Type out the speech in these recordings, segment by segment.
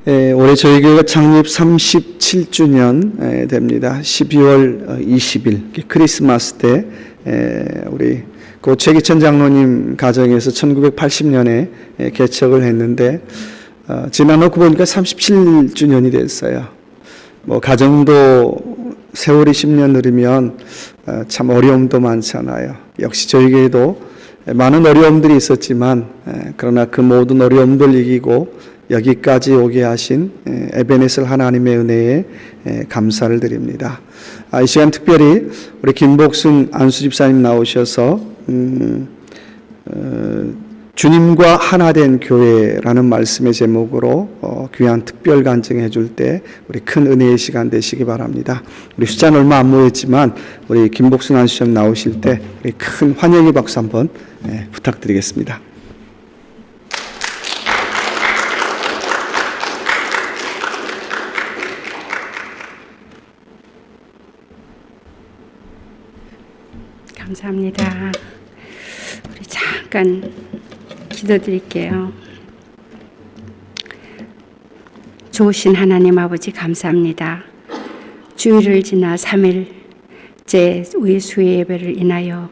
올해 저희 교회가 창립 37주년 됩니다. 12월 20일 크리스마스 때 우리 고 최기천 장로님 가정에서 1980년에 개척을 했는데 지나놓고 보니까 37주년이 됐어요. 뭐 가정도 세월이 10년 느리면 참 어려움도 많잖아요. 역시 저희 교회도 많은 어려움들이 있었지만 그러나 그 모든 어려움들 이기고 여기까지 오게 하신 에베네셀 하나님의 은혜에 감사를 드립니다. 이 시간 특별히 우리 김복순 안수 집사님 나오셔서 주님과 하나된 교회라는 말씀의 제목으로 귀한 특별 간증해 줄 때 우리 큰 은혜의 시간 되시기 바랍니다. 우리 숫자는 얼마 안 모였지만 우리 김복순 안수 집사님 나오실 때 우리 큰 환영의 박수 한번 부탁드리겠습니다. 감사합니다. 우리 잠깐 기도드릴게요. 좋으신 하나님 아버지 감사합니다. 주일을 지나 3일째 우리 수요 예배를 인하여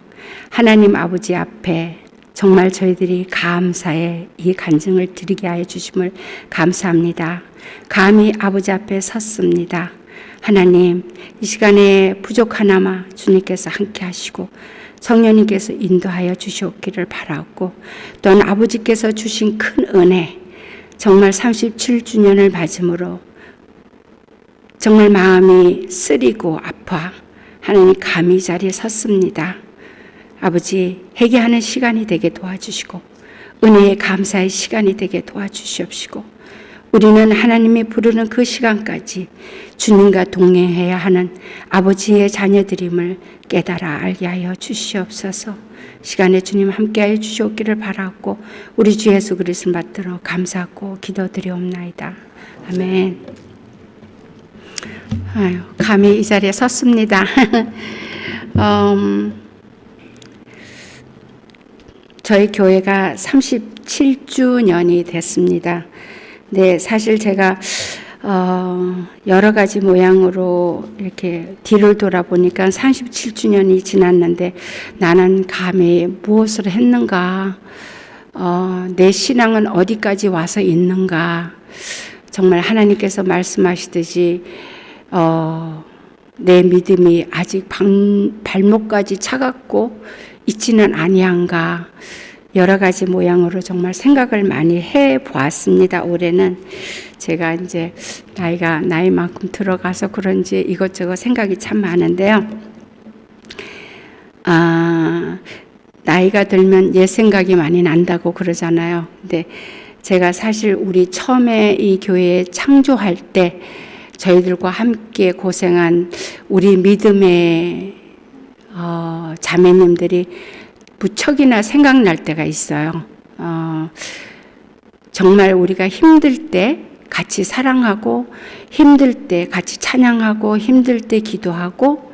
하나님 아버지 앞에 정말 저희들이 감사의 이 간증을 드리게 하여 주심을 감사합니다. 감히 아버지 앞에 섰습니다. 하나님, 이 시간에 부족하나마 주님께서 함께 하시고 성령님께서 인도하여 주시옵기를 바라고, 또한 아버지께서 주신 큰 은혜, 정말 37주년을 맞음으로 정말 마음이 쓰리고 아파 하나님 감히 이 자리에 섰습니다. 아버지, 회개하는 시간이 되게 도와주시고 은혜의 감사의 시간이 되게 도와주시옵시고, 우리는 하나님이 부르는 그 시간까지 주님과 동행해야 하는 아버지의 자녀들임을 깨달아 알게 하여 주시옵소서. 시간에 주님 함께하여 주시옵기를 바라고 우리 주 예수 그리스도를 받들어 감사하고 기도드리옵나이다. 아멘. 아유, 감히 이 자리에 섰습니다. 저희 교회가 37주년이 됐습니다. 네, 사실 제가 여러 가지 모양으로 이렇게 뒤를 돌아보니까 37주년이 지났는데 나는 감히 무엇을 했는가? 내 신앙은 어디까지 와서 있는가? 정말 하나님께서 말씀하시듯이 내 믿음이 아직 발목까지 차갑고 있지는 아니한가? 여러 가지 모양으로 정말 생각을 많이 해 보았습니다. 올해는 제가 이제 나이가 나이만큼 들어가서 그런지 이것저것 생각이 참 많은데요. 나이가 들면 옛 생각이 많이 난다고 그러잖아요. 근데 제가 사실 우리 처음에 이 교회에 창조할 때 저희들과 함께 고생한 우리 믿음의 자매님들이 무척이나 생각날 때가 있어요. 정말 우리가 힘들 때 같이 사랑하고, 힘들 때 같이 찬양하고, 힘들 때 기도하고,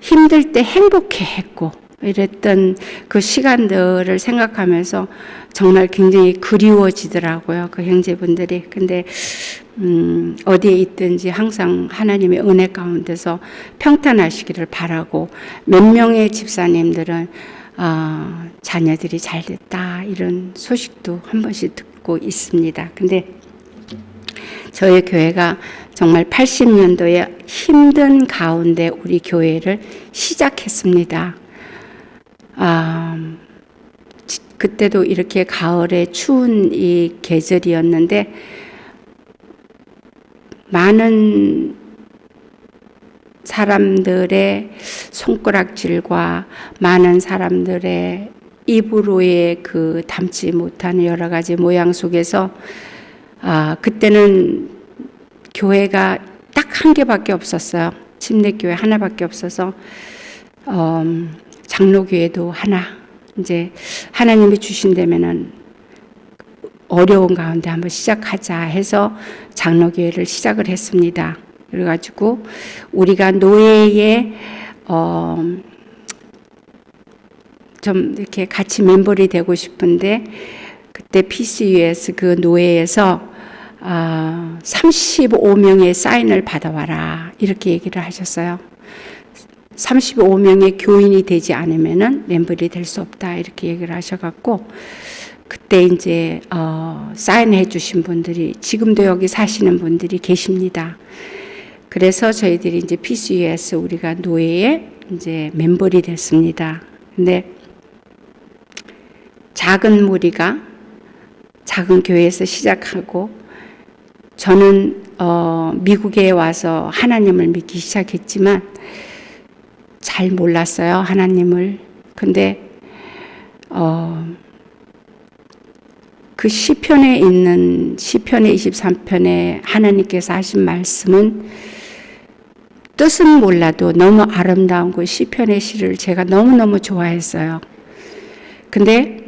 힘들 때 행복해했고, 이랬던 그 시간들을 생각하면서 정말 굉장히 그리워지더라고요. 그 형제분들이. 근데 어디에 있든지 항상 하나님의 은혜 가운데서 평탄하시기를 바라고, 몇 명의 집사님들은 자녀들이 잘 됐다 이런 소식도 한 번씩 듣고 있습니다. 근데 저희 교회가 정말 80년도에 힘든 가운데 우리 교회를 시작했습니다. 그때도 이렇게 가을에 추운 이 계절이었는데 많은 사람들의 손가락질과 많은 사람들의 입으로의 그 담지 못하는 여러 가지 모양 속에서 그때는 교회가 딱 한 개밖에 없었어요. 침례교회 하나밖에 없어서 장로교회도 하나, 이제 하나님이 주신다면은 어려운 가운데 한번 시작하자 해서 장로교회를 시작을 했습니다. 그래가지고 우리가 노예의 좀 이렇게 같이 멤버리 되고 싶은데 그때 PCUS 그 노예에서 35명의 사인을 받아와라 이렇게 얘기를 하셨어요. 35명의 교인이 되지 않으면은 멤버리 될 수 없다 이렇게 얘기를 하셔갖고 그때 이제 사인해 주신 분들이 지금도 여기 사시는 분들이 계십니다. 그래서 저희들이 이제 PCUS 우리가 노예에 이제 멤버리 됐습니다. 근데 작은 무리가 작은 교회에서 시작하고 저는 미국에 와서 하나님을 믿기 시작했지만 잘 몰랐어요, 하나님을. 근데 그 시편에 있는 시편의 23편에 하나님께서 하신 말씀은 뜻은 몰라도 너무 아름다운 그 시편의 시를 제가 너무너무 좋아했어요. 근데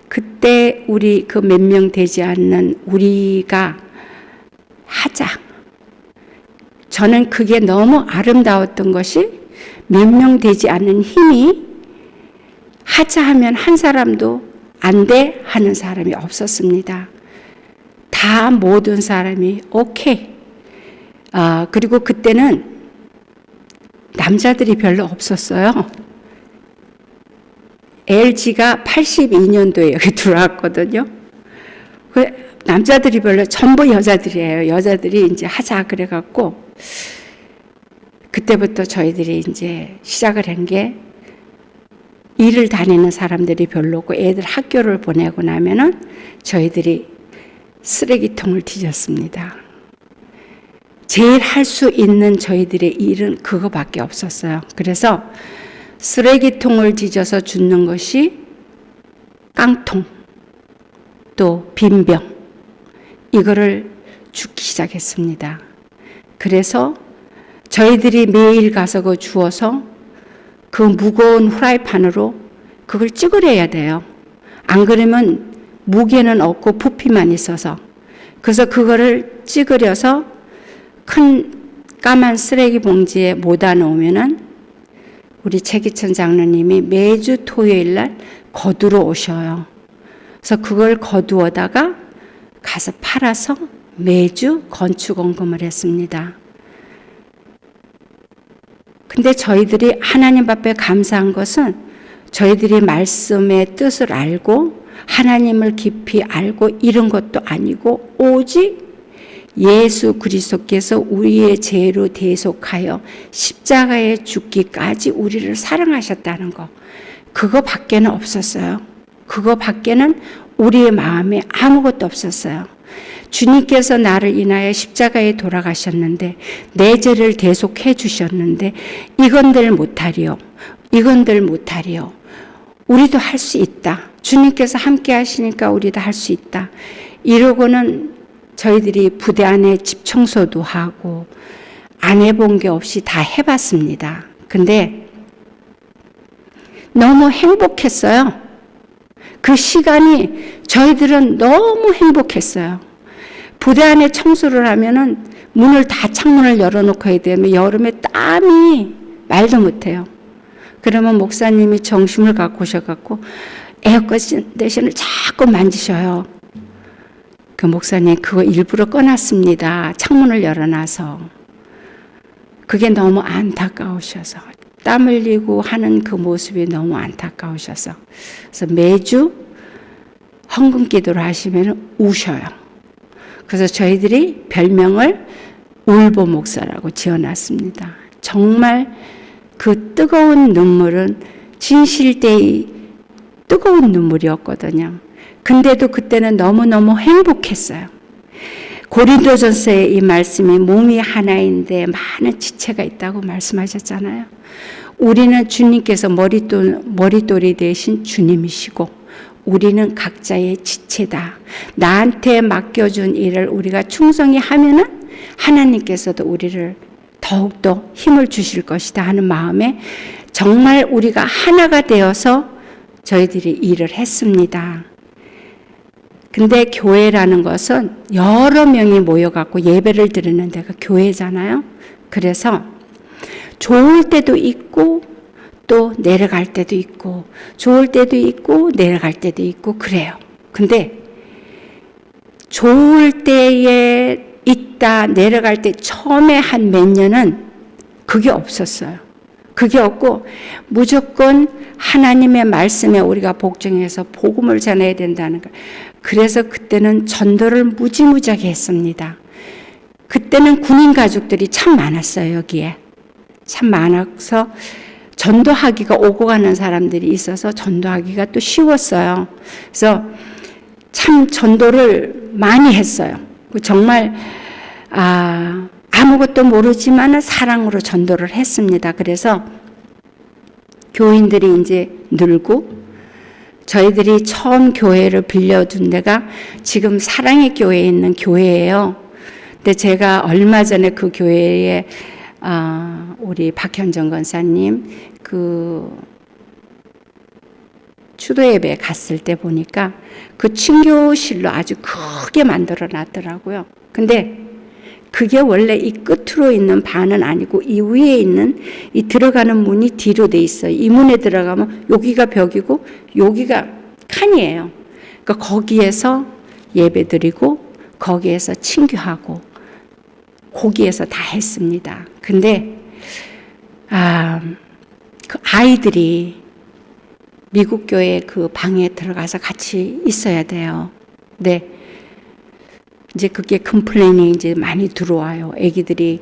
그때 우리 그 몇 명 되지 않는 우리가 하자. 저는 그게 너무 아름다웠던 것이 몇 명 되지 않는 힘이 하자 하면 한 사람도 안 돼 하는 사람이 없었습니다. 다 모든 사람이 오케이. 그리고 그때는 남자들이 별로 없었어요. LG가 82년도에 여기 들어왔거든요. 남자들이 별로 전부 여자들이에요. 여자들이 이제 하자 그래갖고 그때부터 저희들이 이제 시작을 한 게 일을 다니는 사람들이 별로 없고 애들 학교를 보내고 나면은 저희들이 쓰레기통을 뒤졌습니다. 제일 할 수 있는 저희들의 일은 그거밖에 없었어요. 그래서 쓰레기통을 뒤져서 줍는 것이 깡통, 또 빈병, 이거를 줍기 시작했습니다. 그래서 저희들이 매일 가서 그거 주워서 그 무거운 후라이팬으로 그걸 찌그려야 돼요. 안 그러면 무게는 없고 부피만 있어서. 그래서 그거를 찌그려서 큰 까만 쓰레기 봉지에 모아 놓으면은 우리 최기천 장로님이 매주 토요일 날 거두러 오셔요. 그래서 그걸 거두어다가 가서 팔아서 매주 건축원금을 했습니다. 근데 저희들이 하나님 앞에 감사한 것은 저희들이 말씀의 뜻을 알고 하나님을 깊이 알고 이런 것도 아니고 오직 예수 그리스도께서 우리의 죄로 대속하여 십자가에 죽기까지 우리를 사랑하셨다는 거. 그거 밖에는 없었어요. 그거 밖에는 우리의 마음에 아무것도 없었어요. 주님께서 나를 인하여 십자가에 돌아가셨는데 내 죄를 대속해 주셨는데 이건들 못하리요. 이건들 못하리요. 우리도 할 수 있다. 주님께서 함께 하시니까 우리도 할 수 있다. 이러고는 저희들이 부대 안에 집 청소도 하고 안 해본 게 없이 다 해봤습니다. 근데 너무 행복했어요. 그 시간이 저희들은 너무 행복했어요. 부대 안에 청소를 하면은 문을 다 창문을 열어놓고 해야 되면 여름에 땀이 말도 못해요. 그러면 목사님이 정심을 갖고 오셔갖고 에어컨디션을 자꾸 만지셔요. 그 목사님 그거 일부러 꺼놨습니다. 창문을 열어놔서. 그게 너무 안타까우셔서 땀 흘리고 하는 그 모습이 너무 안타까우셔서 그래서 매주 헌금 기도를 하시면 우셔요. 그래서 저희들이 별명을 울보 목사라고 지어놨습니다. 정말 그 뜨거운 눈물은 진실되이 뜨거운 눈물이었거든요. 근데도 그때는 너무너무 행복했어요. 고린도전서에 이 말씀이 몸이 하나인데 많은 지체가 있다고 말씀하셨잖아요. 우리는 주님께서 머릿돌이 되신 주님이시고 우리는 각자의 지체다. 나한테 맡겨준 일을 우리가 충성히 하면은 하나님께서도 우리를 더욱더 힘을 주실 것이다 하는 마음에 정말 우리가 하나가 되어서 저희들이 일을 했습니다. 근데 교회라는 것은 여러 명이 모여갖고 예배를 드리는 데가 교회잖아요. 그래서 좋을 때도 있고 또 내려갈 때도 있고 좋을 때도 있고 내려갈 때도 있고 그래요. 근데 좋을 때에 있다 내려갈 때 처음에 한 몇 년은 그게 없었어요. 그게 없고 무조건 하나님의 말씀에 우리가 복종해서 복음을 전해야 된다는 거. 그래서 그때는 전도를 무지무지하게 했습니다. 그때는 군인 가족들이 참 많았어요. 여기에 참 많아서 전도하기가 오고 가는 사람들이 있어서 전도하기가 또 쉬웠어요. 그래서 참 전도를 많이 했어요. 정말 아무것도 모르지만 사랑으로 전도를 했습니다. 그래서 교인들이 이제 늘고 저희들이 처음 교회를 빌려준 데가 지금 사랑의 교회에 있는 교회예요. 근데 제가 얼마 전에 그 교회에 우리 박현정 권사님 그 추도 예배 갔을 때 보니까 그 친교실로 아주 크게 만들어 놨더라고요. 근데 그게 원래 이 끝으로 있는 반은 아니고 이 위에 있는 이 들어가는 문이 뒤로 돼 있어요. 이 문에 들어가면 여기가 벽이고 여기가 칸이에요. 그러니까 거기에서 예배 드리고 거기에서 친교하고 거기에서 다 했습니다. 근데 그 아이들이 미국 교회 그 방에 들어가서 같이 있어야 돼요. 네. 이제 그게 컴플레인이 이제 많이 들어와요. 애기들이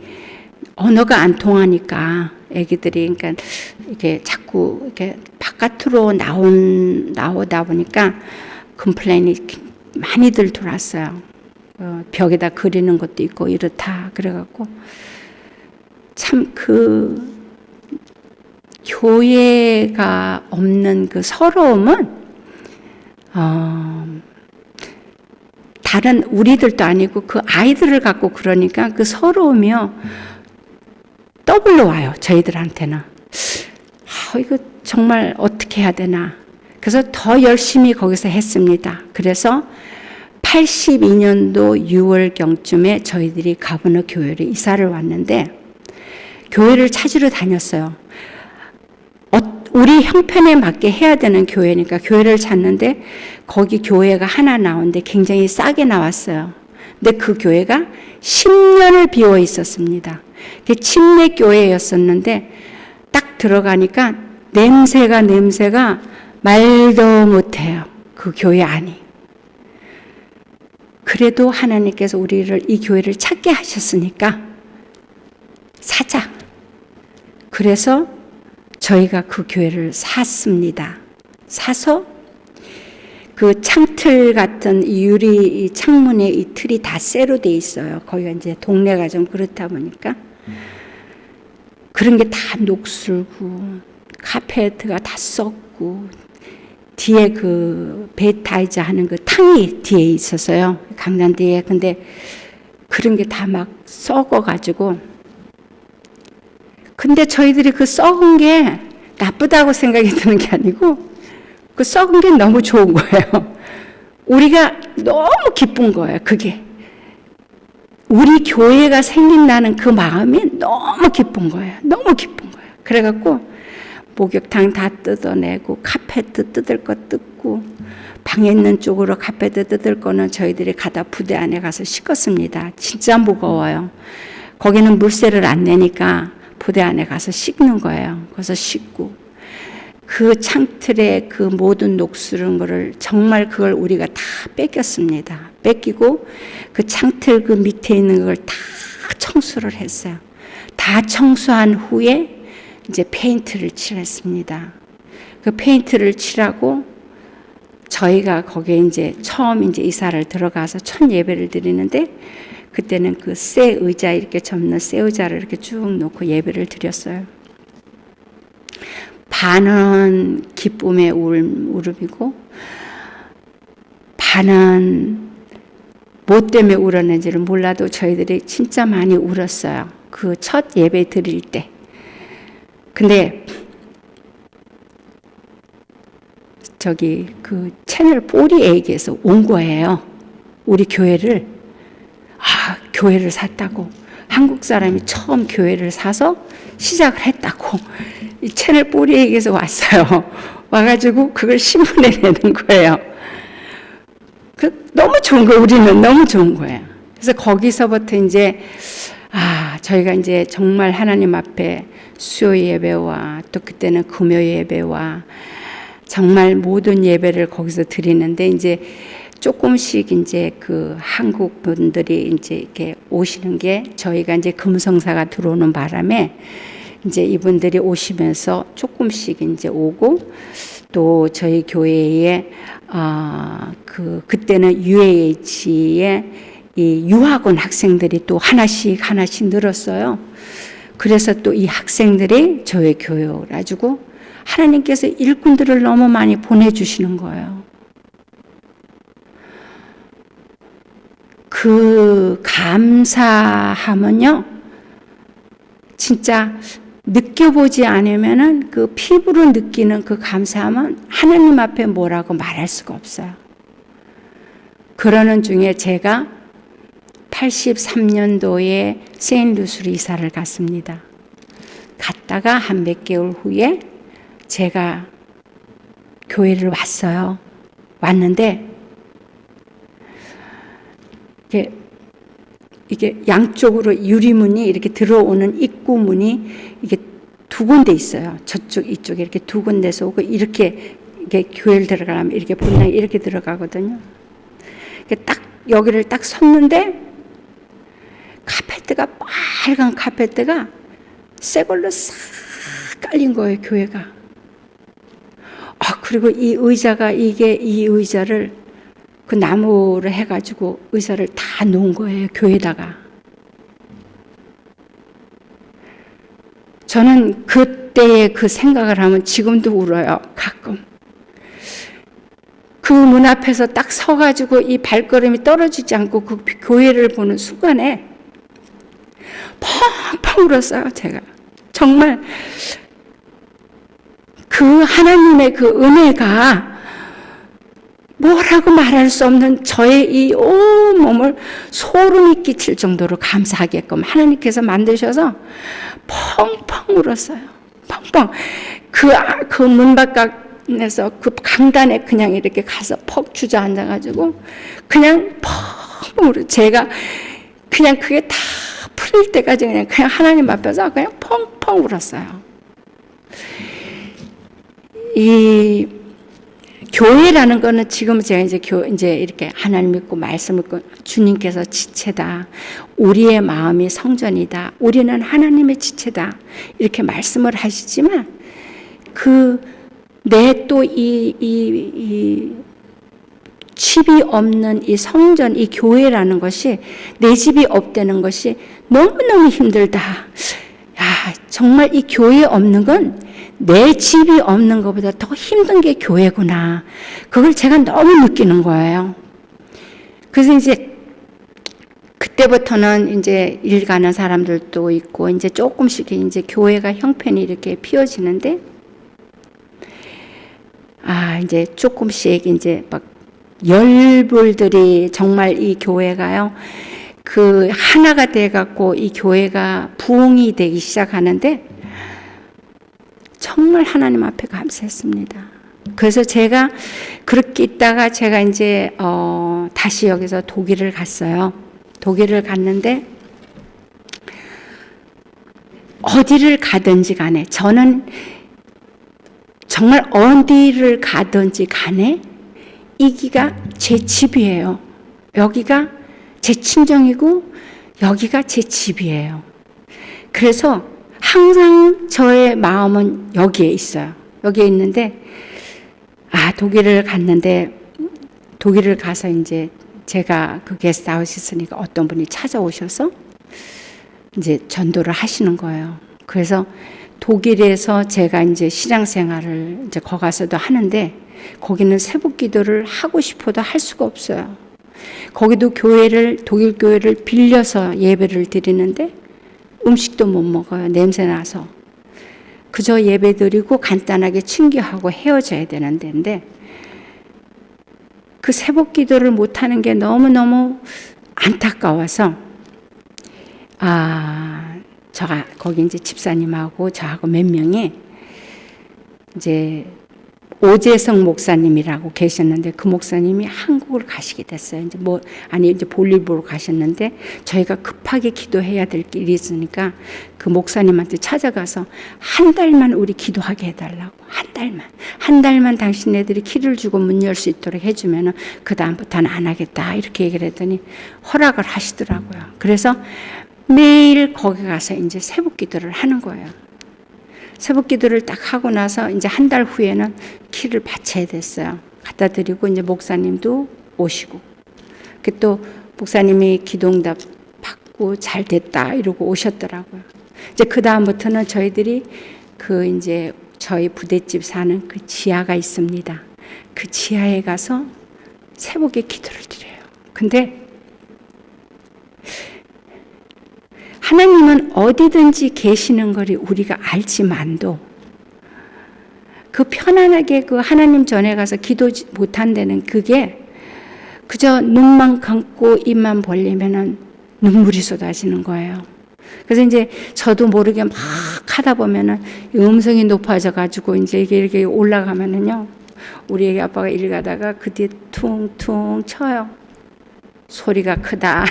언어가 안 통하니까 애기들이 그러니까 이렇게 자꾸 이렇게 바깥으로 나오다 보니까 컴플레인이 많이들 들어왔어요. 벽에다 그리는 것도 있고 이렇다 그래갖고 참 그 교회가 없는 그 서러움은 다른 우리들도 아니고 그 아이들을 갖고 그러니까 그 서러움이요 더블로 와요. 저희들한테는 이거 정말 어떻게 해야 되나. 그래서 더 열심히 거기서 했습니다. 그래서 82년도 6월경쯤에 저희들이 가브너 교회를 이사를 왔는데 교회를 찾으러 다녔어요. 우리 형편에 맞게 해야 되는 교회니까 교회를 찾는데 거기 교회가 하나 나오는데 굉장히 싸게 나왔어요. 근데 그 교회가 10년을 비어 있었습니다. 침례 교회였었는데 딱 들어가니까 냄새가 말도 못해요. 그 교회 안이. 그래도 하나님께서 우리를 이 교회를 찾게 하셨으니까 사자. 그래서 저희가 그 교회를 샀습니다. 사서 그 창틀 같은 유리 창문에 이 틀이 다 쇠로 돼 있어요. 거기가 이제 동네가 좀 그렇다 보니까 그런 게 다 녹슬고 카페트가 다 썩고 뒤에 그 베타이저 하는 그 탕이 뒤에 있었어요. 강단 뒤에. 근데 그런 게 다 막 썩어가지고 근데 저희들이 그 썩은 게 나쁘다고 생각이 드는 게 아니고 그 썩은 게 너무 좋은 거예요. 우리가 너무 기쁜 거예요. 그게. 우리 교회가 생긴다는 그 마음이 너무 기쁜 거예요. 너무 기쁜 거예요. 그래갖고 목욕탕 다 뜯어내고 카페트 뜯을 거 뜯고 방에 있는 쪽으로 카페트 뜯을 거는 저희들이 가다 부대 안에 가서 씻었습니다. 진짜 무거워요. 거기는 물세를 안 내니까 부대 안에 가서 씻는 거예요. 그래서 씻고 그 창틀에 그 모든 녹슬은 거를 정말 그걸 우리가 다 뺏겼습니다. 뺏기고 그 창틀 그 밑에 있는 걸 다 청소를 했어요. 다 청소한 후에 이제 페인트를 칠했습니다. 그 페인트를 칠하고 저희가 거기에 이제 처음 이제 이사를 들어가서 첫 예배를 드리는데 그때는 그 쇠 의자 이렇게 접는 쇠 의자를 이렇게 쭉 놓고 예배를 드렸어요. 반은 기쁨의 울음이고 반은 뭐 때문에 울었는지를 몰라도 저희들이 진짜 많이 울었어요. 그 첫 예배 드릴 때. 근데 저기 그 채널 4에게서 온 거예요. 우리 교회를 교회를 샀다고. 한국 사람이 처음 교회를 사서 시작을 했다고. 이 채널 4에게서 왔어요. 와가지고 그걸 신문에 내는 거예요. 너무 좋은 거, 우리는 너무 좋은 거예요. 그래서 거기서부터 이제 저희가 이제 정말 하나님 앞에 수요 예배와 또 그때는 금요 예배와 정말 모든 예배를 거기서 드리는데, 이제 조금씩 이제 그 한국 분들이 이제 이렇게 오시는 게, 저희가 이제 금성사가 들어오는 바람에 이제 이분들이 오시면서 조금씩 이제 오고, 또 저희 교회에 그때는 UAH에 이 유학원 학생들이 또 하나씩 늘었어요. 그래서 또 이 학생들이 저희 교회를 가지고 하나님께서 일꾼들을 너무 많이 보내주시는 거예요. 그 감사함은요, 진짜 느껴보지 않으면은 그 피부로 느끼는 그 감사함은 하나님 앞에 뭐라고 말할 수가 없어요. 그러는 중에 제가 83년도에 세인루스로 이사를 갔습니다. 갔다가 한 몇 개월 후에 제가 교회를 왔어요. 왔는데 이게 양쪽으로 유리문이 이렇게 들어오는 입구 문이 이게 두 군데 있어요. 저쪽 이쪽에 이렇게 두 군데서 오고, 이렇게 교회를 들어가려면 이렇게 본당에 이렇게 들어가거든요. 딱 여기를 딱 섰는데 카페트가, 빨간 카페트가 새 걸로 싹 깔린 거예요, 교회가. 그리고 이 의자가, 이 의자를 그 나무를 해가지고 의자를 다 놓은 거예요, 교회에다가. 저는 그때의 그 생각을 하면 지금도 울어요, 가끔. 그 문 앞에서 딱 서가지고 이 발걸음이 떨어지지 않고 그 교회를 보는 순간에 펑펑 울었어요, 제가. 정말 그 하나님의 그 은혜가 뭐라고 말할 수 없는 저의 이 온 몸을 소름이 끼칠 정도로 감사하게끔 하나님께서 만드셔서 펑펑 울었어요. 펑펑. 그 문바깥에서 그 강단에 그냥 이렇게 가서 퍽 주저앉아가지고 그냥 펑펑 울어. 제가 그냥 그게 다 풀릴 때까지 그냥 하나님 앞에서 그냥 펑펑 울었어요. 이 교회라는 거는 지금 제가 이제 이렇게 하나님 믿고 말씀 믿고 주님께서 지체다. 우리의 마음이 성전이다. 우리는 하나님의 지체다. 이렇게 말씀을 하시지만 내 또 이 집이 없는 이 성전, 이 교회라는 것이, 내 집이 없다는 것이 너무너무 힘들다. 정말 이 교회 없는 건 내 집이 없는 것보다 더 힘든 게 교회구나. 그걸 제가 너무 느끼는 거예요. 그래서 이제 그때부터는 이제 일 가는 사람들도 있고, 이제 조금씩 이제 교회가 형편이 이렇게 피어지는데, 이제 조금씩 이제 막 열불들이 정말 이 교회가요, 그 하나가 돼갖고 이 교회가 부흥이 되기 시작하는데, 정말 하나님 앞에 감사했습니다. 그래서 제가 그렇게 있다가 제가 이제 다시 여기서 독일을 갔어요. 독일을 갔는데 어디를 가든지 간에 저는 정말 어디를 가든지 간에 이기가 제 집이에요. 여기가 제 친정이고 여기가 제 집이에요. 그래서 항상 저의 마음은 여기에 있어요. 여기에 있는데, 독일을 갔는데, 독일을 가서 이제 제가 그 게스트하우스 있으니까 어떤 분이 찾아오셔서 이제 전도를 하시는 거예요. 그래서 독일에서 제가 이제 신앙생활을 이제 거기 가서도 하는데, 거기는 새벽 기도를 하고 싶어도 할 수가 없어요. 거기도 독일 교회를 빌려서 예배를 드리는데, 음식도 못 먹어요. 냄새 나서. 그저 예배 드리고 간단하게 친교하고 헤어져야 되는 데인데, 그 새벽 기도를 못하는 게 너무너무 안타까워서, 거기 이제 집사님하고 저하고 몇 명이 이제 오재성 목사님이라고 계셨는데 그 목사님이 한국을 가시게 됐어요. 이제 볼리브로 가셨는데 저희가 급하게 기도해야 될 일이 있으니까 그 목사님한테 찾아가서 한 달만 우리 기도하게 해달라고. 한 달만 당신네들이 키를 주고 문 열 수 있도록 해주면은 그 다음부터는 안 하겠다 이렇게 얘기를 했더니 허락을 하시더라고요. 그래서 매일 거기 가서 이제 새벽 기도를 하는 거예요. 새벽 기도를 딱 하고 나서 이제 한 달 후에는 키를 바쳐야 됐어요. 갖다 드리고 이제 목사님도 오시고. 또 목사님이 기도응답 받고 잘 됐다 이러고 오셨더라고요. 이제 그 다음부터는 저희들이 이제 저희 부대집 사는 그 지하가 있습니다. 그 지하에 가서 새벽에 기도를 드려요. 근데 하나님은 어디든지 계시는 걸 우리가 알지만도 그 편안하게 그 하나님 전에 가서 기도 못한다는 그게 그저 눈만 감고 입만 벌리면은 눈물이 쏟아지는 거예요. 그래서 이제 저도 모르게 막 하다 보면은 음성이 높아져 가지고 이제 이렇게 올라가면은요, 우리 애기 아빠가 일 가다가 그 뒤에 퉁퉁 쳐요. 소리가 크다.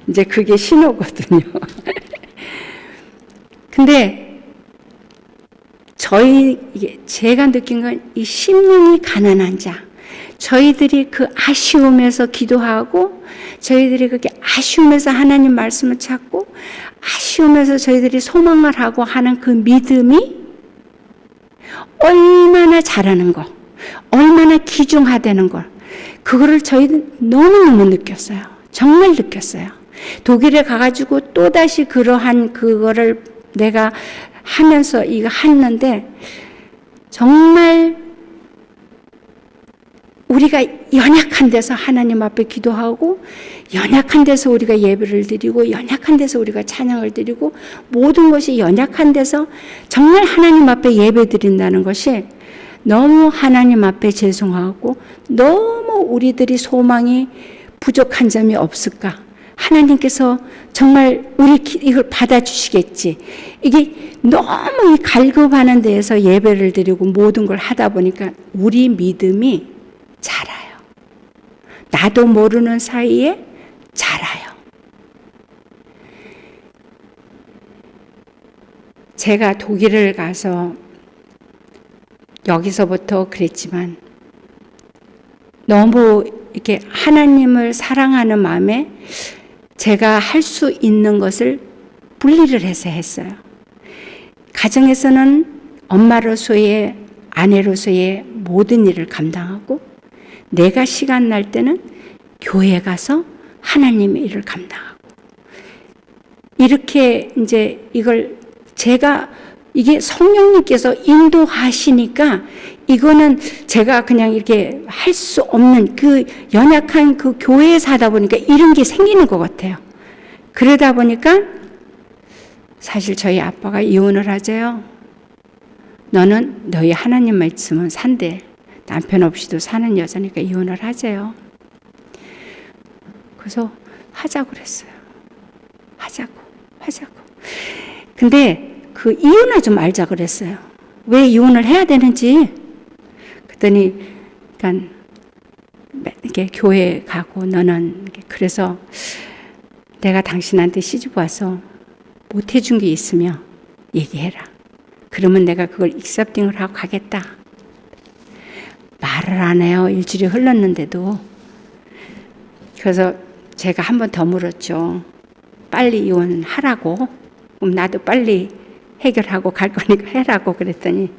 이제 그게 신호거든요. 근데 제가 느낀 건 이 심령이 가난한 자, 저희들이 그 아쉬움에서 기도하고, 저희들이 그렇게 아쉬움에서 하나님 말씀을 찾고, 아쉬움에서 저희들이 소망을 하고 하는 그 믿음이 얼마나 잘하는 거, 얼마나 귀중하다는 걸, 그거를 저희는 너무너무 느꼈어요. 정말 느꼈어요. 독일에 가가지고 또다시 그러한 그거를 내가 하면서 이거 했는데, 정말 우리가 연약한 데서 하나님 앞에 기도하고, 연약한 데서 우리가 예배를 드리고, 연약한 데서 우리가 찬양을 드리고, 모든 것이 연약한 데서 정말 하나님 앞에 예배 드린다는 것이 너무 하나님 앞에 죄송하고, 너무 우리들이 소망이 부족한 점이 없을까? 하나님께서 정말 이걸 받아주시겠지. 이게 너무 이 갈급하는 데에서 예배를 드리고 모든 걸 하다 보니까 우리 믿음이 자라요. 나도 모르는 사이에 자라요. 제가 독일을 가서 여기서부터 그랬지만 너무 이렇게 하나님을 사랑하는 마음에 제가 할 수 있는 것을 분리를 해서 했어요. 가정에서는 엄마로서의, 아내로서의 모든 일을 감당하고, 내가 시간 날 때는 교회 가서 하나님의 일을 감당하고, 이렇게 이제 이게 성령님께서 인도하시니까 이거는 제가 그냥 이렇게 할 수 없는 그 연약한 그 교회에 사다 보니까 이런 게 생기는 것 같아요. 그러다 보니까 사실 저희 아빠가 이혼을 하재요. 너는 너희 하나님만 있으면 산대. 남편 없이도 사는 여자니까 이혼을 하재요. 그래서 하자고 그랬어요. 하자고. 근데 그 이혼하지 말자 그랬어요. 왜 이혼을 해야 되는지. 그랬더니, 그러니까 이렇게 교회 가고 너는 그래서 내가 당신한테 시집 와서 못 해준 게 있으면 얘기해라. 그러면 내가 그걸 익셉팅을 하고 가겠다. 말을 안 해요. 일주일이 흘렀는데도. 그래서 제가 한 번 더 물었죠. 빨리 이혼하라고. 그럼 나도 빨리 해결하고 갈 거니까 해라고 그랬더니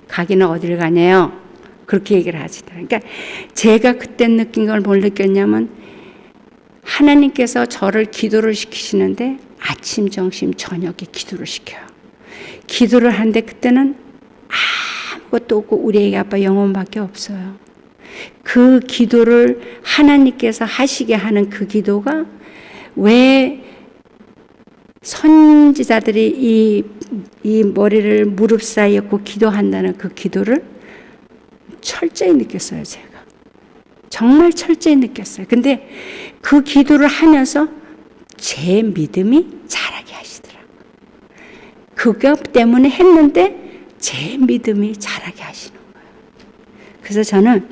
가기는 어딜 가냐요? 그렇게 얘기를 하시더라고요. 그러니까 제가 그때 느낀 걸 뭘 느꼈냐면 하나님께서 저를 기도를 시키시는데 아침, 점심, 저녁에 기도를 시켜요. 기도를 하는데 그때는 아무것도 없고 우리 애기 아빠 영혼밖에 없어요. 그 기도를 하나님께서 하시게 하는 그 기도가 왜 선지자들이 이 머리를 무릎 사이에 얹고 기도한다는 그 기도를 철저히 느꼈어요, 제가. 정말 철저히 느꼈어요. 근데 그 기도를 하면서 제 믿음이 자라게 하시더라고요. 그것 때문에 했는데 제 믿음이 자라게 하시는 거예요. 그래서 저는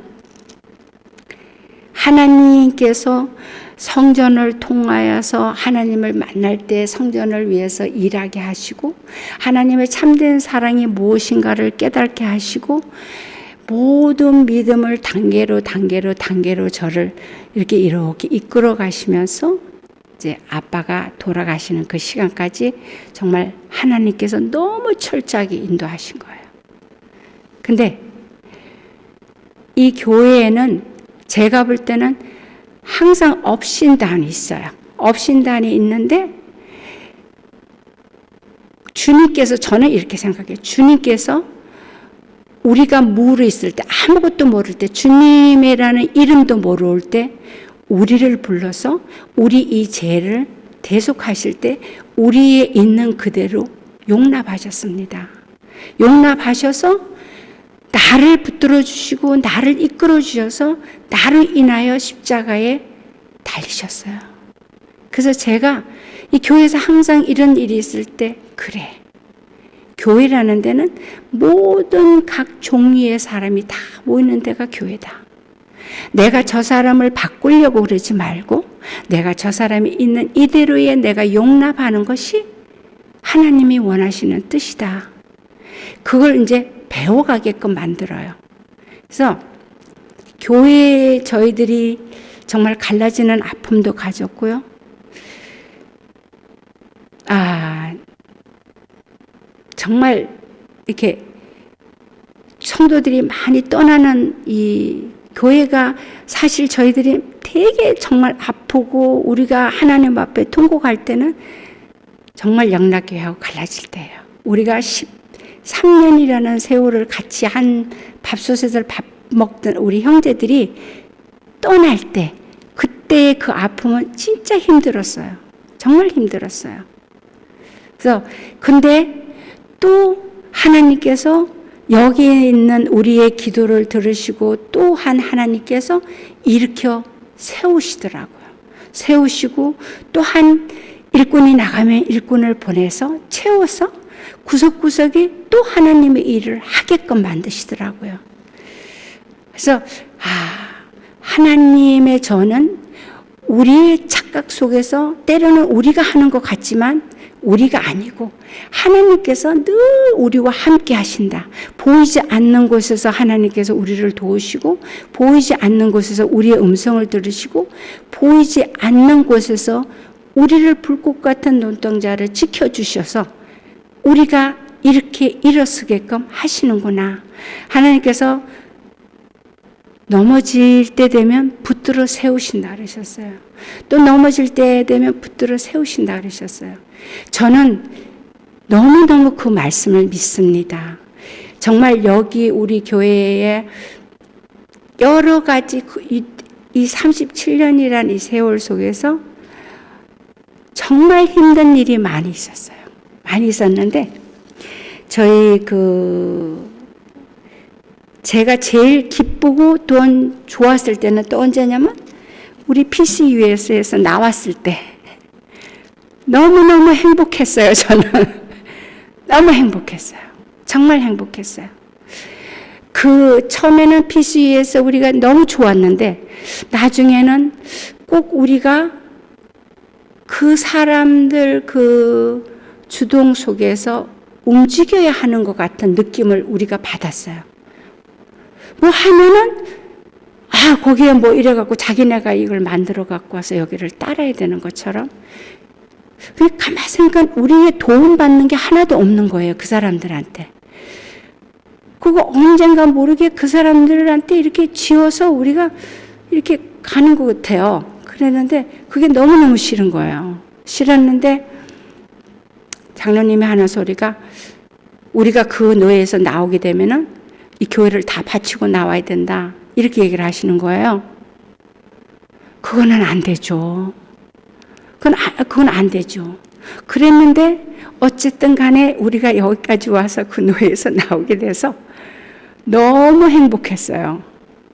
하나님께서 성전을 통하여서 하나님을 만날 때 성전을 위해서 일하게 하시고, 하나님의 참된 사랑이 무엇인가를 깨닫게 하시고, 모든 믿음을 단계로 저를 이렇게 이끌어 가시면서 이제 아빠가 돌아가시는 그 시간까지 정말 하나님께서 너무 철저하게 인도하신 거예요. 근데 이 교회에는 제가 볼 때는 항상 업신단이 있어요. 업신단이 있는데 주님께서, 저는 이렇게 생각해요. 주님께서 우리가 무르 있을 때, 아무것도 모를 때, 주님이라는 이름도 모를 때 우리를 불러서 우리 이 죄를 대속하실 때 우리에 있는 그대로 용납하셨습니다. 용납하셔서 나를 붙들어 주시고 나를 이끌어 주셔서 나를 인하여 십자가에 달리셨어요. 그래서 제가 이 교회에서 항상 이런 일이 있을 때, 그래, 교회라는 데는 모든 각 종류의 사람이 다 모이는 데가 교회다. 내가 저 사람을 바꾸려고 그러지 말고 내가 저 사람이 있는 이대로의 내가 용납하는 것이 하나님이 원하시는 뜻이다. 그걸 이제 배워가게끔 만들어요. 그래서 교회에 저희들이 정말 갈라지는 아픔도 가졌고요. 정말 이렇게 성도들이 많이 떠나는 이 교회가, 사실 저희들이 되게 정말 아프고 우리가 하나님 앞에 통곡할 때는 정말 영락교회하고 갈라질 때예요. 우리가 13년이라는 세월을 같이 한 밥솥에서 밥 먹던 우리 형제들이 떠날 때, 그때의 그 아픔은 진짜 힘들었어요. 정말 힘들었어요. 그래서 근데 또 하나님께서 여기에 있는 우리의 기도를 들으시고 또한 하나님께서 일으켜 세우시더라고요. 세우시고 또한 일꾼이 나가면 일꾼을 보내서 채워서 구석구석에 또 하나님의 일을 하게끔 만드시더라고요. 그래서 하나님의 저는 우리의 착각 속에서 때로는 우리가 하는 것 같지만 우리가 아니고 하나님께서 늘 우리와 함께 하신다. 보이지 않는 곳에서 하나님께서 우리를 도우시고, 보이지 않는 곳에서 우리의 음성을 들으시고, 보이지 않는 곳에서 우리를 불꽃 같은 눈동자를 지켜주셔서 우리가 이렇게 일어서게끔 하시는구나. 하나님께서 넘어질 때 되면 붙들어 세우신다 그러셨어요. 또 넘어질 때 되면 붙들어 세우신다 그러셨어요. 저는 너무너무 그 말씀을 믿습니다. 정말 여기 우리 교회에 여러 가지 이 37년이라는 이 세월 속에서 정말 힘든 일이 많이 있었어요. 많이 있었는데 저희 제가 제일 기쁘고 또 좋았을 때는 또 언제냐면 우리 PCUS에서 나왔을 때 너무너무 행복했어요. 저는 너무 행복했어요. 정말 행복했어요. 처음에는 PCU에서 우리가 너무 좋았는데 나중에는 꼭 우리가 그 사람들 주동 속에서 움직여야 하는 것 같은 느낌을 우리가 받았어요. 뭐 하면은 거기에 뭐 이래갖고 자기네가 이걸 만들어갖고 와서 여기를 따라야 되는 것처럼, 가만히 생각하니까 우리의 도움받는 게 하나도 없는 거예요. 그 사람들한테. 그거 언젠가 모르게 그 사람들한테 이렇게 지어서 우리가 이렇게 가는 것 같아요. 그랬는데 그게 너무너무 싫은 거예요. 싫었는데 장로님이 하는 소리가, 우리가 그 노예에서 나오게 되면은 이 교회를 다 바치고 나와야 된다. 이렇게 얘기를 하시는 거예요. 그거는 안 되죠. 그건 안 되죠. 그랬는데 어쨌든 간에 우리가 여기까지 와서 그 노예에서 나오게 돼서 너무 행복했어요.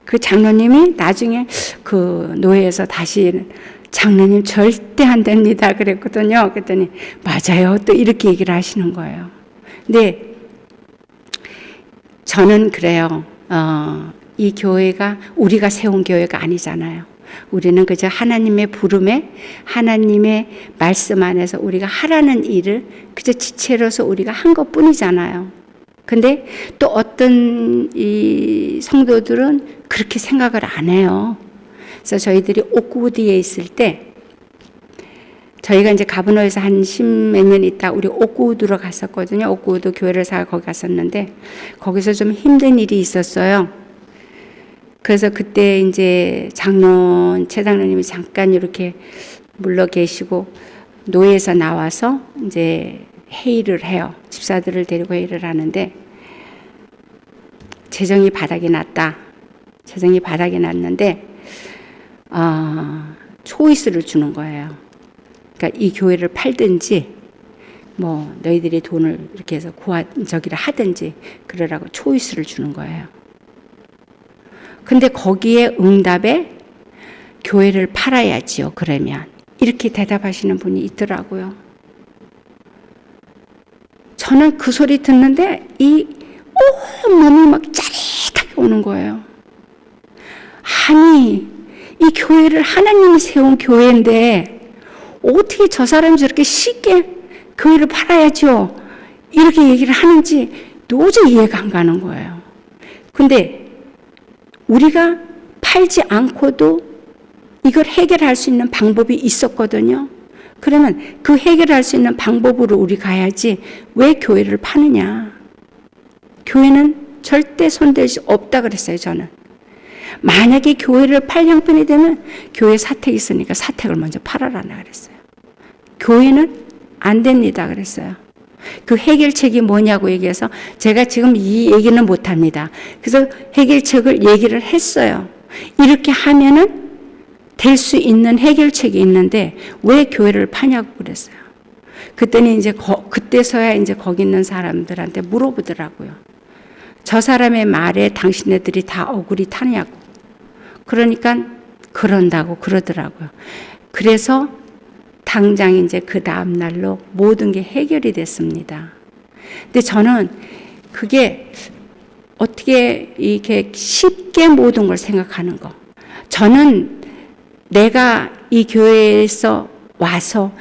그 장로님이 나중에 그 노예에서 다시 장로님 절대 안 됩니다 그랬거든요. 그랬더니 맞아요. 또 이렇게 얘기를 하시는 거예요. 근데 저는 그래요. 이 교회가 우리가 세운 교회가 아니잖아요. 우리는 그저 하나님의 부름에 하나님의 말씀 안에서 우리가 하라는 일을 그저 지체로서 우리가 한 것뿐이잖아요. 근데 또 어떤 이 성도들은 그렇게 생각을 안 해요. 그래서 저희들이 옥구드에 있을 때 저희가 이제 가브노에서 한 십몇 년 있다 우리 옥구드로 갔었거든요. 옥구드 교회를 사 거기 갔었는데 거기서 좀 힘든 일이 있었어요. 그래서 그때 이제 최장로님이 잠깐 이렇게 물러 계시고 노예에서 나와서 이제 회의를 해요. 집사들을 데리고 회의를 하는데 재정이 바닥이 났다. 재정이 바닥이 났는데 초이스를 주는 거예요. 그러니까 이 교회를 팔든지 뭐 너희들이 돈을 이렇게 해서 저기를 하든지 그러라고 초이스를 주는 거예요. 근데 거기에 응답에 교회를 팔아야지요. 그러면 이렇게 대답하시는 분이 있더라고요. 저는 그 소리 듣는데 이 온몸이 막 짜릿하게 오는 거예요. 아니 이 교회를 하나님이 세운 교회인데 어떻게 저 사람이 저렇게 쉽게 교회를 팔아야죠 이렇게 얘기를 하는지 도저히 이해가 안 가는 거예요. 근데 우리가 팔지 않고도 이걸 해결할 수 있는 방법이 있었거든요. 그러면 그 해결할 수 있는 방법으로 우리 가야지 왜 교회를 파느냐. 교회는 절대 손댈 수 없다 그랬어요. 저는. 만약에 교회를 팔 형편이 되면 교회 사택이 있으니까 사택을 먼저 팔아라나 그랬어요. 교회는 안 됩니다 그랬어요. 그 해결책이 뭐냐고 얘기해서 제가 지금 이 얘기는 못합니다. 그래서 해결책을 얘기를 했어요. 이렇게 하면은 될 수 있는 해결책이 있는데 왜 교회를 파냐고 그랬어요. 그때는 이제 그때서야 이제 거기 있는 사람들한테 물어보더라고요. 저 사람의 말에 당신네들이 다 억울이 타냐고. 그러니까 그런다고 그러더라고요. 그래서 당장 이제 그 다음 날로 모든 게 해결이 됐습니다. 근데 저는 그게 어떻게 이렇게 쉽게 모든 걸 생각하는 거. 저는 내가 이 교회에서 와서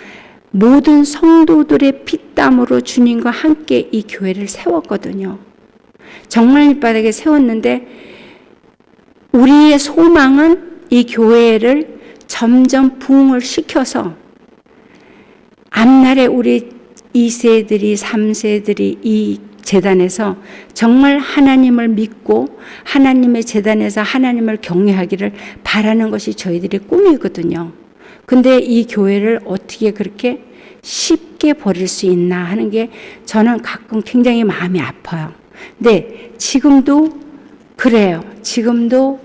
모든 성도들의 피땀으로 주님과 함께 이 교회를 세웠거든요. 정말 밑바닥에 세웠는데 우리의 소망은 이 교회를 점점 부흥을 시켜서 앞날에 우리 2세들이 3세들이 이 재단에서 정말 하나님을 믿고 하나님의 재단에서 하나님을 경외하기를 바라는 것이 저희들의 꿈이거든요. 근데 이 교회를 어떻게 그렇게 쉽게 버릴 수 있나 하는 게 저는 가끔 굉장히 마음이 아파요. 근데 지금도 그래요. 지금도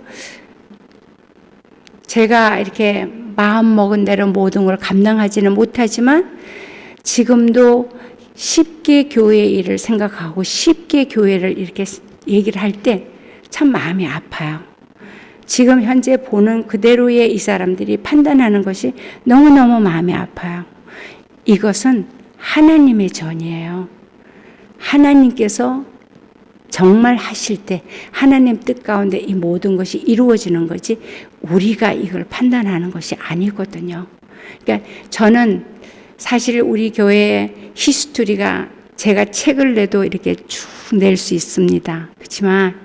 제가 이렇게 마음 먹은 대로 모든 걸 감당하지는 못하지만 지금도 쉽게 교회의 일을 생각하고 쉽게 교회를 이렇게 얘기를 할 때 참 마음이 아파요. 지금 현재 보는 그대로의 이 사람들이 판단하는 것이 너무너무 마음이 아파요. 이것은 하나님의 전이에요. 하나님께서 정말 하실 때 하나님 뜻 가운데 이 모든 것이 이루어지는 거지 우리가 이걸 판단하는 것이 아니거든요. 그러니까 저는 사실 우리 교회의 히스토리가 제가 책을 내도 이렇게 쭉 낼 수 있습니다. 그렇지만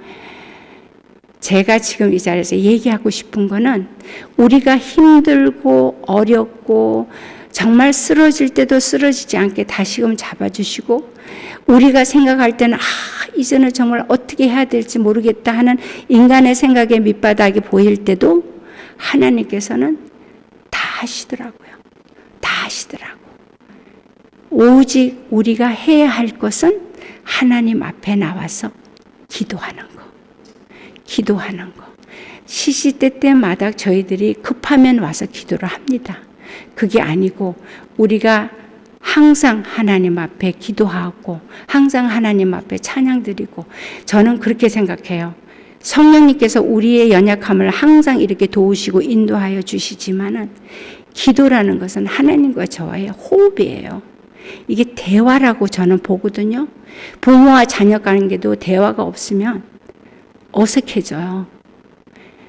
제가 지금 이 자리에서 얘기하고 싶은 거는 우리가 힘들고 어렵고 정말 쓰러질 때도 쓰러지지 않게 다시금 잡아주시고 우리가 생각할 때는 이제는 정말 어떻게 해야 될지 모르겠다 하는 인간의 생각의 밑바닥이 보일 때도 하나님께서는 다 하시더라고요. 다 하시더라고. 오직 우리가 해야 할 것은 하나님 앞에 나와서 기도하는 거. 기도하는 거. 시시때때마다 저희들이 급하면 와서 기도를 합니다. 그게 아니고 우리가 항상 하나님 앞에 기도하고 항상 하나님 앞에 찬양드리고 저는 그렇게 생각해요. 성령님께서 우리의 연약함을 항상 이렇게 도우시고 인도하여 주시지만은 기도라는 것은 하나님과 저와의 호흡이에요. 이게 대화라고 저는 보거든요. 부모와 자녀 관계도 대화가 없으면 어색해져요.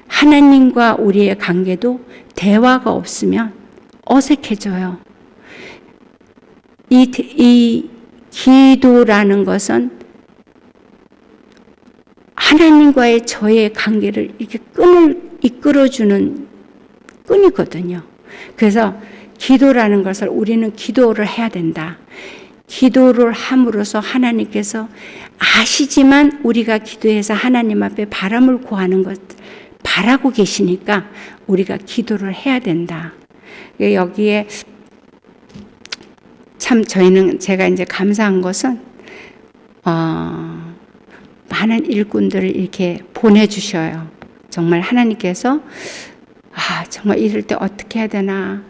하나님과 우리의 관계도 대화가 없으면 어색해져요. 이 기도라는 것은 하나님과의 저의 관계를 이렇게 끈을 이끌어주는 끈이거든요. 그래서 기도라는 것을 우리는 기도를 해야 된다. 기도를 함으로써 하나님께서 아시지만 우리가 기도해서 하나님 앞에 바람을 구하는 것 바라고 계시니까 우리가 기도를 해야 된다. 여기에 참 저희는 제가 이제 감사한 것은 많은 일꾼들을 이렇게 보내주셔요. 정말 하나님께서 정말 이럴 때 어떻게 해야 되나.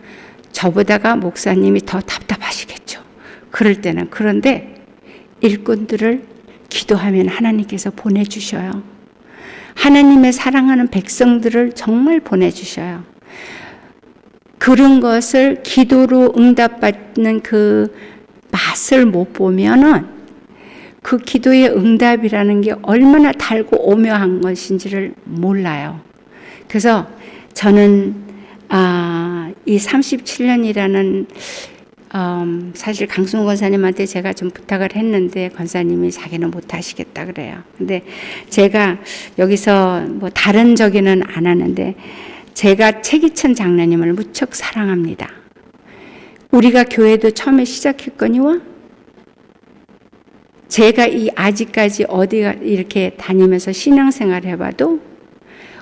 저보다가 목사님이 더 답답하시겠죠. 그럴 때는. 그런데 일꾼들을 기도하면 하나님께서 보내주셔요. 하나님의 사랑하는 백성들을 정말 보내주셔요. 그런 것을 기도로 응답받는 그 맛을 못 보면은 그 기도의 응답이라는 게 얼마나 달고 오묘한 것인지를 몰라요. 그래서 저는 이 37년이라는 사실 강승호 권사님한테 제가 좀 부탁을 했는데 권사님이 자기는 못 하시겠다 그래요. 근데 제가 여기서 뭐 다른 저기는 안 하는데 제가 최기천 장로님을 무척 사랑합니다. 우리가 교회도 처음에 시작했거니와 제가 아직까지 어디가 이렇게 다니면서 신앙생활을 해봐도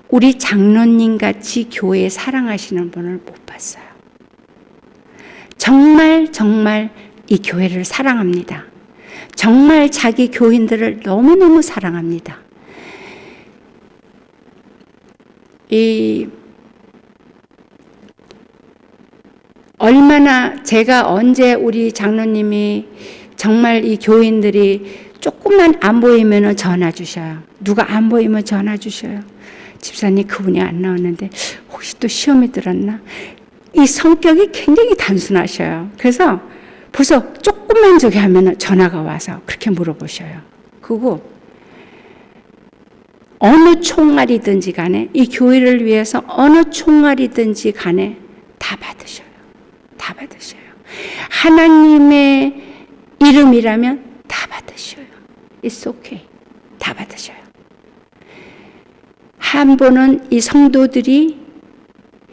우리 장로님 같이 교회 사랑하시는 분을 못 봤어요. 정말 이 교회를 사랑합니다. 정말 자기 교인들을 너무너무 사랑합니다. 얼마나 제가 언제 우리 장로님이 정말 이 교인들이 조금만 안 보이면 전화 주셔요. 누가 안 보이면 전화 주셔요. 집사님 그분이 안 나왔는데 혹시 또 시험이 들었나? 이 성격이 굉장히 단순하셔요. 그래서 벌써 조금만 저기 하면 전화가 와서 그렇게 물어보셔요. 그리고 어느 총알이든지 간에 이 교회를 위해서 어느 총알이든지 간에 다 받으셔요. 다 받으셔요. 하나님의 이름이라면 다 받으셔요. It's okay. 다 받으셔요. 한 번은 이 성도들이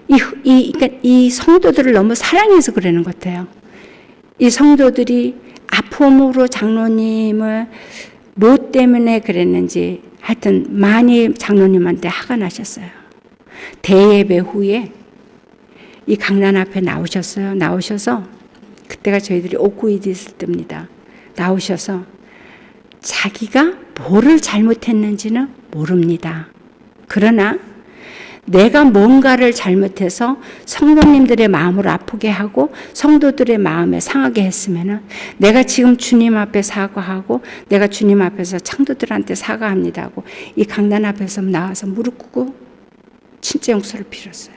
그러니까 이 성도들을 너무 사랑해서 그러는 것 같아요. 이 성도들이 아픔으로 장로님을 뭐 때문에 그랬는지 하여튼 많이 장로님한테 화가 나셨어요. 대예배 후에 이 강단 앞에 나오셨어요. 나오셔서 그때가 저희들이 옥구이드 있을 때입니다. 나오셔서 자기가 뭐를 잘못했는지는 모릅니다. 그러나 내가 뭔가를 잘못해서 성도님들의 마음을 아프게 하고 성도들의 마음에 상하게 했으면은 내가 지금 주님 앞에 사과하고 내가 주님 앞에서 창도들한테 사과합니다 하고 이 강단 앞에서 나와서 무릎 꿇고 진짜 용서를 빌었어요.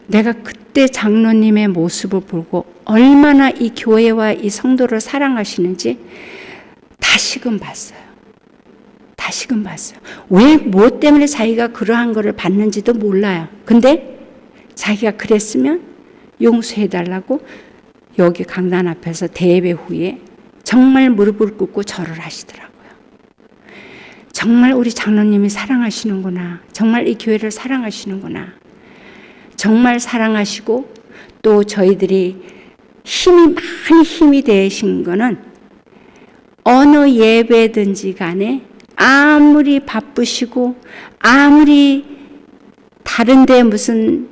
내가 그때 장로님의 모습을 보고 얼마나 이 교회와 이 성도를 사랑하시는지 다시금 봤어요. 다시금 봤어요. 왜, 뭐 때문에 자기가 그러한 거를 받는지도 몰라요. 근데 자기가 그랬으면 용서해달라고 여기 강단 앞에서 대예배 후에 정말 무릎을 꿇고 절을 하시더라고요. 정말 우리 장로님이 사랑하시는구나. 정말 이 교회를 사랑하시는구나. 정말 사랑하시고 또 저희들이 많이 힘이 되신 거는 어느 예배든지 간에 아무리 바쁘시고 아무리 다른데 무슨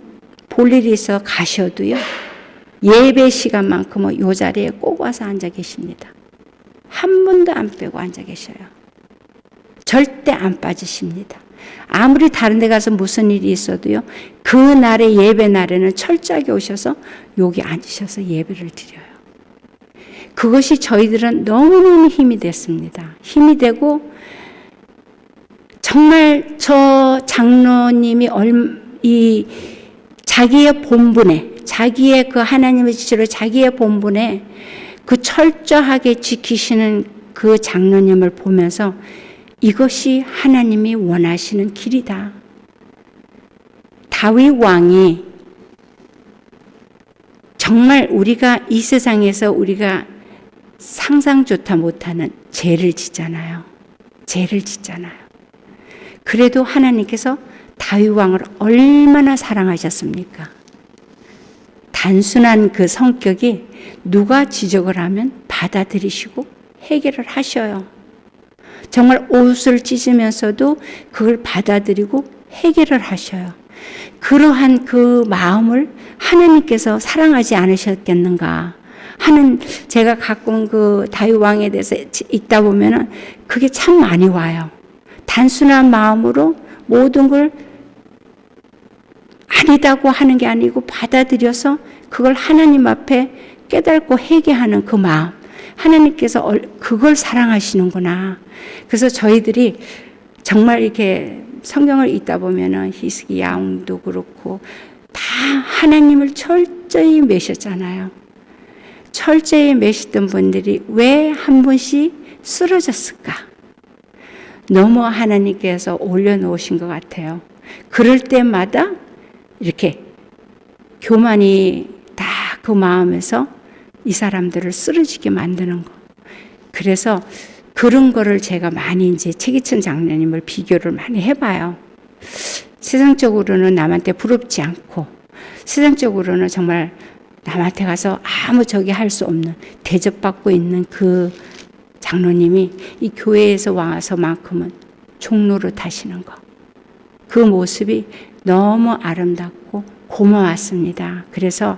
볼 일이 있어 가셔도요. 예배 시간만큼은 이 자리에 꼭 와서 앉아 계십니다. 한 분도 안 빼고 앉아 계셔요. 절대 안 빠지십니다. 아무리 다른 데 가서 무슨 일이 있어도요. 그 날의 예배 날에는 철저하게 오셔서 여기 앉으셔서 예배를 드려요. 그것이 저희들은 너무너무 힘이 됐습니다. 힘이 되고 정말 저 장로님이 이 자기의 본분에 자기의 그 하나님의 지시로 자기의 본분에 그 철저하게 지키시는 그 장로님을 보면서 이것이 하나님이 원하시는 길이다. 다윗 왕이 정말 우리가 이 세상에서 우리가 상상조차 못하는 죄를 짓잖아요. 죄를 짓잖아요. 그래도 하나님께서 다윗 왕을 얼마나 사랑하셨습니까? 단순한 그 성격이 누가 지적을 하면 받아들이시고 해결을 하셔요. 정말 옷을 찢으면서도 그걸 받아들이고 해결을 하셔요. 그러한 그 마음을 하나님께서 사랑하지 않으셨겠는가 하는, 제가 가끔 그 다윗 왕에 대해서 읽다 보면은 그게 참 많이 와요. 단순한 마음으로 모든 걸 아니다고 하는 게 아니고 받아들여서 그걸 하나님 앞에 깨닫고 회개하는 그 마음, 하나님께서 그걸 사랑하시는구나. 그래서 저희들이 정말 이렇게 성경을 읽다 보면은 히스기야도 그렇고 다 하나님을 철저히 매셨잖아요. 철저히 매시던 분들이 왜 한 번씩 쓰러졌을까? 너무 하나님께서 올려놓으신 것 같아요. 그럴 때마다 이렇게 교만이 다 그 마음에서 이 사람들을 쓰러지게 만드는 거. 그래서 그런 거를 제가 많이 이제 최기천 장로님을 비교를 많이 해봐요. 세상적으로는 남한테 부럽지 않고, 세상적으로는 정말 남한테 가서 아무 저기 할 수 없는 대접받고 있는 그 장로님이 이 교회에서 와서만큼은 종로를 타시는 거. 그 모습이 너무 아름답고 고마웠습니다. 그래서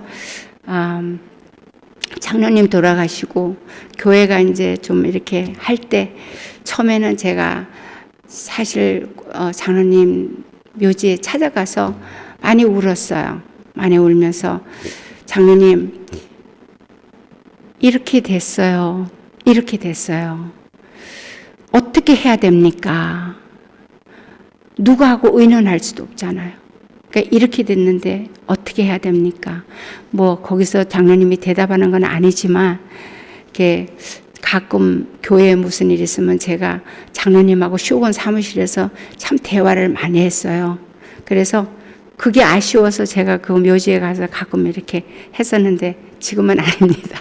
장로님 돌아가시고 교회가 이제 좀 이렇게 할 때 처음에는 제가 사실 장로님 묘지에 찾아가서 많이 울었어요. 많이 울면서 장로님 이렇게 됐어요. 이렇게 됐어요. 어떻게 해야 됩니까? 누구하고 의논할 수도 없잖아요. 그러니까 이렇게 됐는데 어떻게 해야 됩니까? 뭐 거기서 장로님이 대답하는 건 아니지만 이렇게 가끔 교회에 무슨 일 있으면 제가 장로님하고 쇼건 사무실에서 참 대화를 많이 했어요. 그래서 그게 아쉬워서 제가 그 묘지에 가서 가끔 이렇게 했었는데 지금은 아닙니다.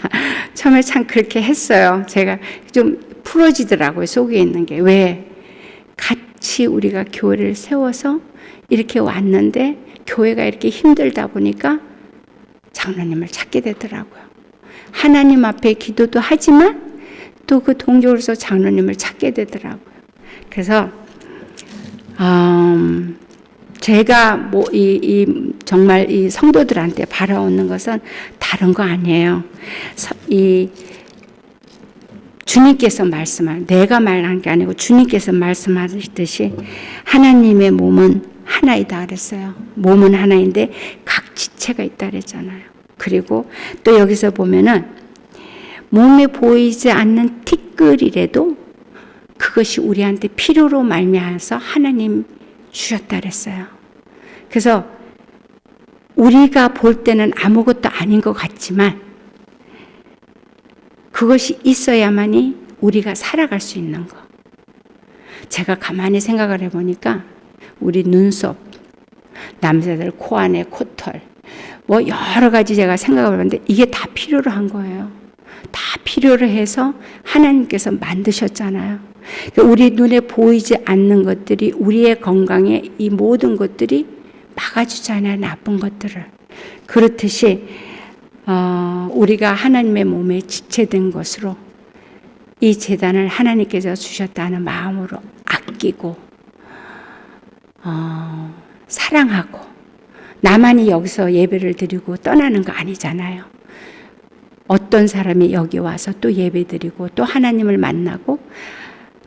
처음에 참 그렇게 했어요. 제가 좀 풀어지더라고요. 속에 있는 게. 왜? 같이 우리가 교회를 세워서 이렇게 왔는데 교회가 이렇게 힘들다 보니까 장로님을 찾게 되더라고요. 하나님 앞에 기도도 하지만 또 그 동료로서 장로님을 찾게 되더라고요. 그래서 제가 뭐 정말 이 성도들한테 바라오는 것은 다른 거 아니에요. 이 주님께서 내가 말한 게 아니고 주님께서 말씀하셨듯이 하나님의 몸은 하나이다 그랬어요. 몸은 하나인데 각 지체가 있다 그랬잖아요. 그리고 또 여기서 보면은 몸에 보이지 않는 티끌이라도 그것이 우리한테 필요로 말미암아서 하나님 주셨다 그랬어요. 그래서 우리가 볼 때는 아무것도 아닌 것 같지만 그것이 있어야만이 우리가 살아갈 수 있는 거. 제가 가만히 생각을 해보니까 우리 눈썹, 남자들 코 안에 코털, 뭐 여러 가지 제가 생각을 해봤는데 이게 다 필요로 한 거예요. 다 필요로 해서 하나님께서 만드셨잖아요. 우리 눈에 보이지 않는 것들이 우리의 건강에 이 모든 것들이 막아주잖아요. 나쁜 것들을. 그렇듯이 우리가 하나님의 몸에 지체된 것으로 이 제단을 하나님께서 주셨다는 마음으로 아끼고 사랑하고 나만이 여기서 예배를 드리고 떠나는 거 아니잖아요. 어떤 사람이 여기 와서 또 예배 드리고 또 하나님을 만나고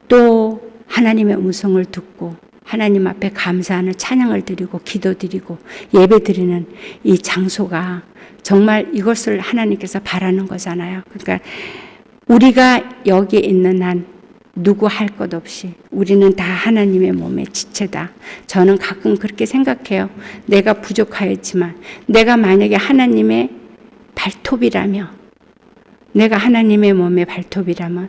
또 하나님의 음성을 듣고 하나님 앞에 감사하는 찬양을 드리고 기도 드리고 예배 드리는 이 장소가 정말 이것을 하나님께서 바라는 거잖아요. 그러니까 우리가 여기 있는 한 누구 할 것 없이 우리는 다 하나님의 몸의 지체다. 저는 가끔 그렇게 생각해요. 내가 부족하였지만 내가 만약에 하나님의 발톱이라며 내가 하나님의 몸의 발톱이라면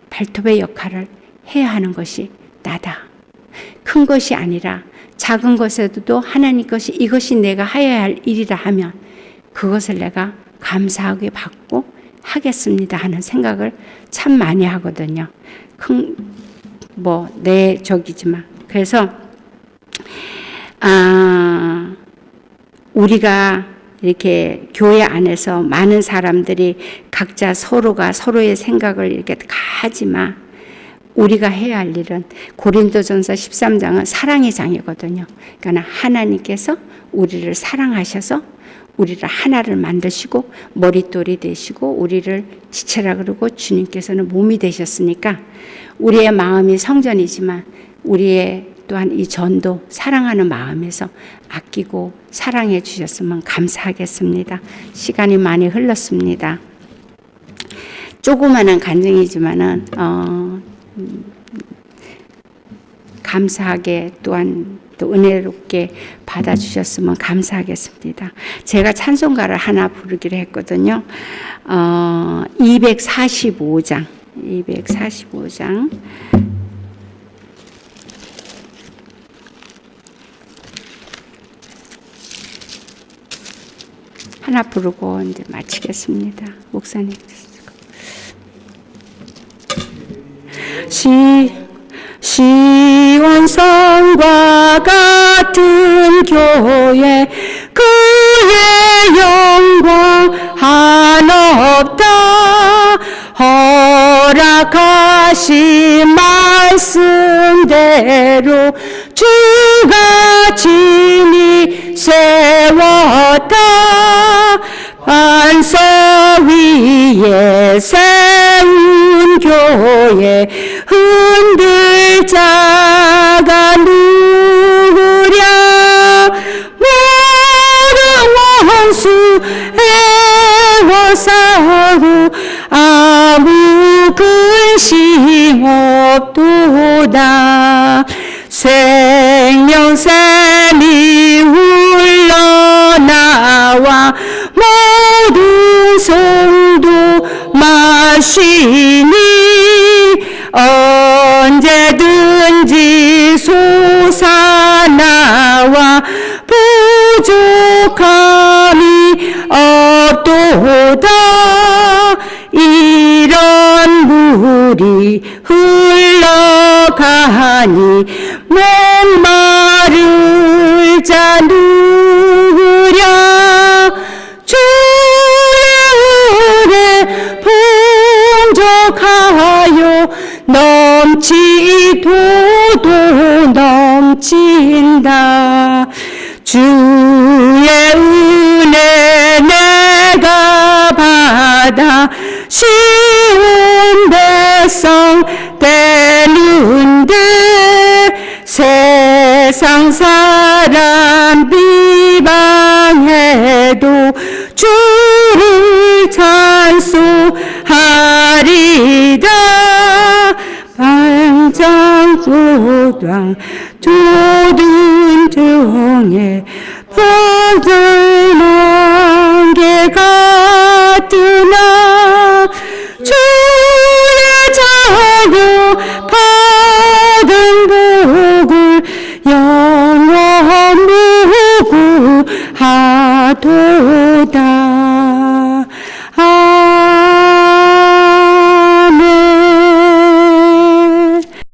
발톱의 역할을 해야 하는 것이 나다. 큰 것이 아니라 작은 것에도 하나님 것이 이것이 내가 해야 할 일이라 하면 그것을 내가 감사하게 받고 하겠습니다 하는 생각을 참 많이 하거든요. 내 적이지만. 그래서 우리가 이렇게 교회 안에서 많은 사람들이 각자 서로가 서로의 생각을 이렇게 가지만 우리가 해야 할 일은 고린도전서 13장은 사랑의 장이거든요. 그러니까 하나님께서 우리를 사랑하셔서 우리를 하나를 만드시고 머릿돌이 되시고 우리를 지체라 그러고 주님께서는 몸이 되셨으니까 우리의 마음이 성전이지만 우리의 또한 이 전도 사랑하는 마음에서 아끼고 사랑해 주셨으면 감사하겠습니다. 시간이 많이 흘렀습니다. 조그마한 간증이지만은 감사하게 또한 또 은혜롭게 받아주셨으면 감사하겠습니다. 제가 찬송가를 하나 부르기로 했거든요. 245장 하나 부르고 이제 마치겠습니다. 목사님. 시온성과 같은 교회 그의 영광 한없다. 허락하신 말씀대로 주가 진히 세웠다. 반석 위에 세운 교회 흔들 자가 누구랴. 모든 원수 애워싸고 아무 근심 없도다. 생명샘이 흘러나와 모든 성도 마시니 언제든지 솟아나와 부족함이 없도다. 이런 물이 흘러가니 목마를 자 누구랴. 주의 은혜 풍족하여 넘치도도 넘친다. 주의 은혜 내가 받아 쉬운 백성 되는데 세상 사람 비방해도 주를 찬송하리다. 반장소당 조든 등에 뻗은 안개 같으나